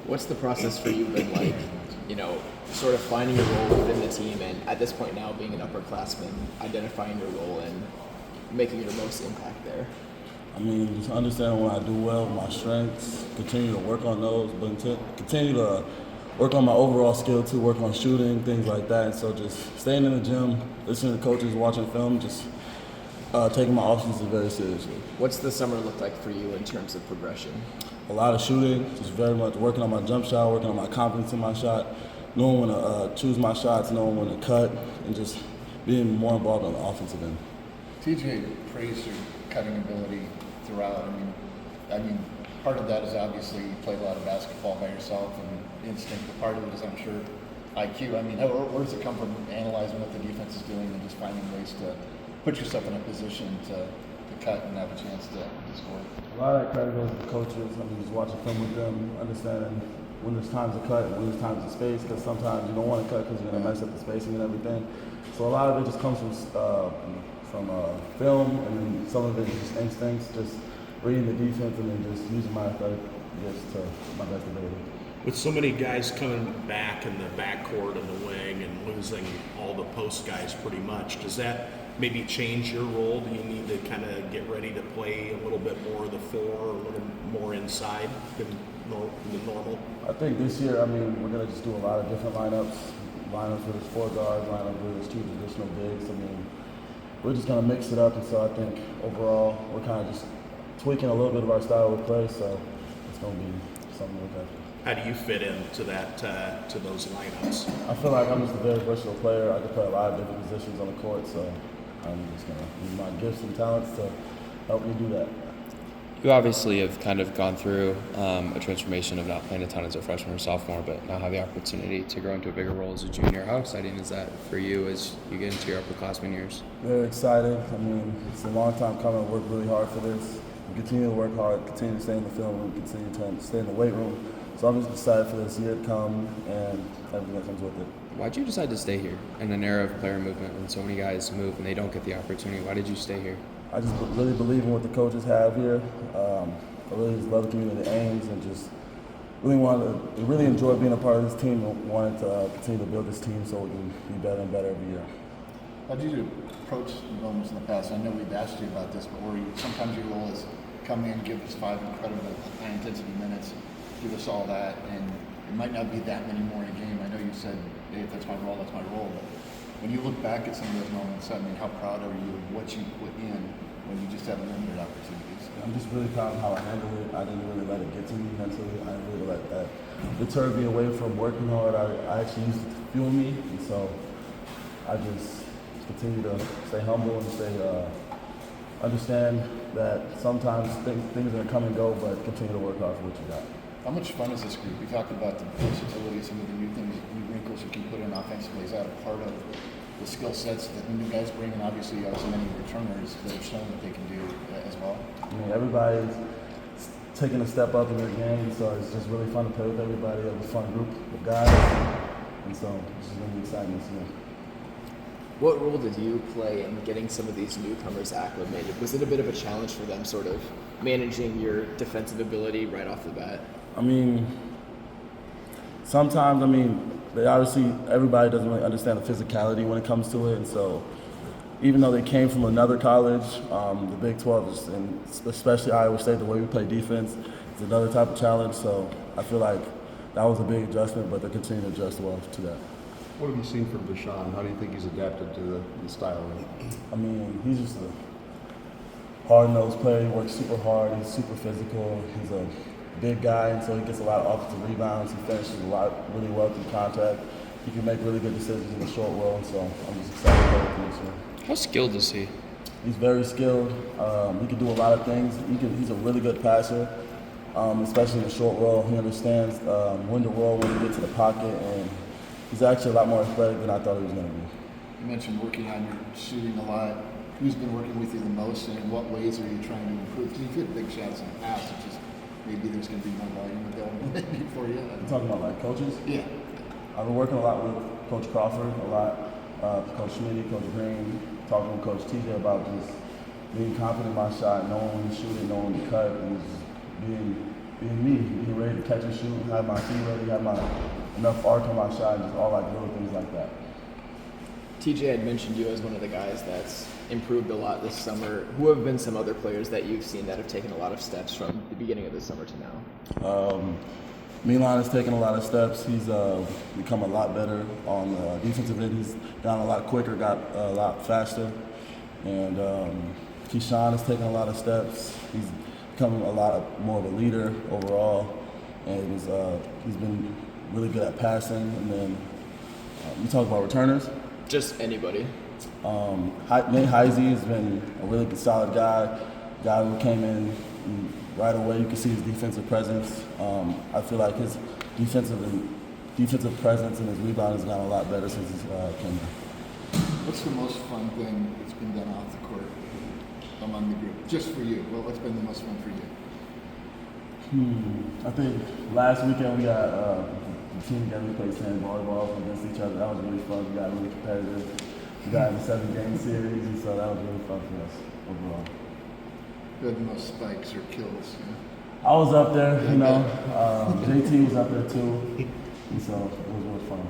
What's the process for you been like, sort of finding your role within the team and at this point now being an upperclassman, identifying your role and making your most impact there? I mean, just understanding what I do well, my strengths, continue to work on those, but continue to work on my overall skill too, work on shooting, things like that. And so just staying in the gym, listening to coaches, watching film, just taking my off-season very seriously. What's the summer look like for you in terms of progression? A lot of shooting, just very much working on my jump shot, working on my confidence in my shot, knowing when to choose my shots, knowing when to cut, and just being more involved on the offensive end. TJ praised your cutting ability throughout. I mean, part of that is obviously you played a lot of basketball by yourself and instinct, but part of it is, I'm sure, IQ. I mean, where does it come from analyzing what the defense is doing and just finding ways to put yourself in a position to cut and have a chance to score? A lot of that credit goes to the coaches. I mean, just watching film with them, understanding when there's time to cut and when there's time to space, because sometimes you don't want to cut because you're going to mess up the spacing and everything. So a lot of it just comes from film, and then some of it is just instincts, just reading the defense and then just using my athletic gifts to my best ability. With so many guys coming back in the backcourt and the wing and losing all the post guys pretty much, does that maybe change your role? Do you need to kind of get ready to play a little bit more of the four, a little more inside than normal? I think this year, I mean, we're going to just do a lot of different lineups where there's four guards, lineup where there's two traditional bigs. I mean, we're just going to mix it up, and so I think overall we're kind of just tweaking a little bit of our style of play, so it's going to be something to look after. How do you fit into that, to those lineups? I feel like I'm just a very versatile player. I can play a lot of different positions on the court, so I'm just going to use my gifts and talents to help me do that. You obviously have kind of gone through a transformation of not playing a ton as a freshman or sophomore, but now have the opportunity to grow into a bigger role as a junior. How exciting is that for you as you get into your upperclassmen years? Very exciting. I mean, it's a long time coming. I worked really hard for this. We continue to work hard, continue to stay in the film room, continue to stay in the weight room. So I'm just excited for this year to come and everything that comes with it. Why'd you decide to stay here in an era of player movement when so many guys move and they don't get the opportunity? Why did you stay here? I just really believe in what the coaches have here. I really just love the community Ames and just really enjoy being a part of this team and wanted to continue to build this team so we can be better and better every year. How did you approach moments in the past? I know we've asked you about this, but sometimes your role is come in, give us 5 incredible high-intensity minutes, give us all that, and it might not be that many more in a game. I know you said, hey, if that's my role, that's my role, but when you look back at some of those moments, I mean, how proud are you of what you put in when you just have limited opportunities? I'm just really proud of how I handled it. I didn't really let it get to me mentally. I didn't really let that deter me away from working hard. I actually used it to fuel me, and so I just continue to stay humble and understand that sometimes things are going to come and go, but continue to work hard for what you got. How much fun is this group? We talked about the versatility, some of the new things, new wrinkles you can put in offensively. Is that a part of the skill sets that the new guys bring? And obviously you have so many returners that have shown that they can do as well. I mean, everybody's taking a step up in their game, so it's just really fun to play with everybody. It was a fun group of guys, and so it's just going to be exciting this year. What role did you play in getting some of these newcomers acclimated? Was it a bit of a challenge for them, sort of managing your defensive ability right off the bat? I mean, sometimes, everybody doesn't really understand the physicality when it comes to it, and so even though they came from another college, the Big 12, and especially Iowa State, the way we play defense, it's another type of challenge, so I feel like that was a big adjustment, but they continue to adjust well to that. What have you seen from Deshaun? How do you think he's adapted to the style? I mean, he's just a hard-nosed player. He works super hard. He's super physical. He's a big guy, and so he gets a lot of offensive rebounds. He finishes really well through contact. He can make really good decisions in the short roll, so I'm just excited to play with him this year. How skilled is he? He's very skilled. He can do a lot of things. He's a really good passer, especially in the short roll. He understands when to roll, when to get to the pocket, and he's actually a lot more athletic than I thought he was going to be. You mentioned working on your shooting a lot. Who's been working with you the most, and in what ways are you trying to improve? Because you've hit big shots in the past. It's just maybe there's going to be more volume available for you. You're talking about like coaches? Yeah. I've been working a lot with Coach Crawford, a lot. Coach Schmitty, Coach Green, talking with Coach TJ about just being confident in my shot, knowing when to shoot it, knowing when to cut, and just being being me, being ready to catch and shoot, have my feet ready, have my enough arc on my shot, just all like little things like that. TJ had mentioned you as one of the guys that's improved a lot this summer. Who have been some other players that you've seen that have taken a lot of steps from the beginning of the summer to now? Milan has taken a lot of steps. He's become a lot better on the defensive end. He's gotten a lot quicker, got a lot faster. And Keyshawn has taken a lot of steps. He's become a lot more of a leader overall. And he's been really good at passing. And then you talk about returners. Just anybody. Nate Heisey has been a really good, solid guy who came in and right away. You can see his defensive presence. I feel like his defensive presence and his rebound has gotten a lot better since he's came in. What's the most fun thing that's been done off the court among the group? Just for you. What's been the most fun for you? I think last weekend we got the team together. We played sand volleyball against each other. That was really fun. We got really competitive. We got in a 7-game series, and so that was really fun for us overall. Who had the most spikes or kills? Yeah. I was up there, you know. JT was up there too, and so it was really fun.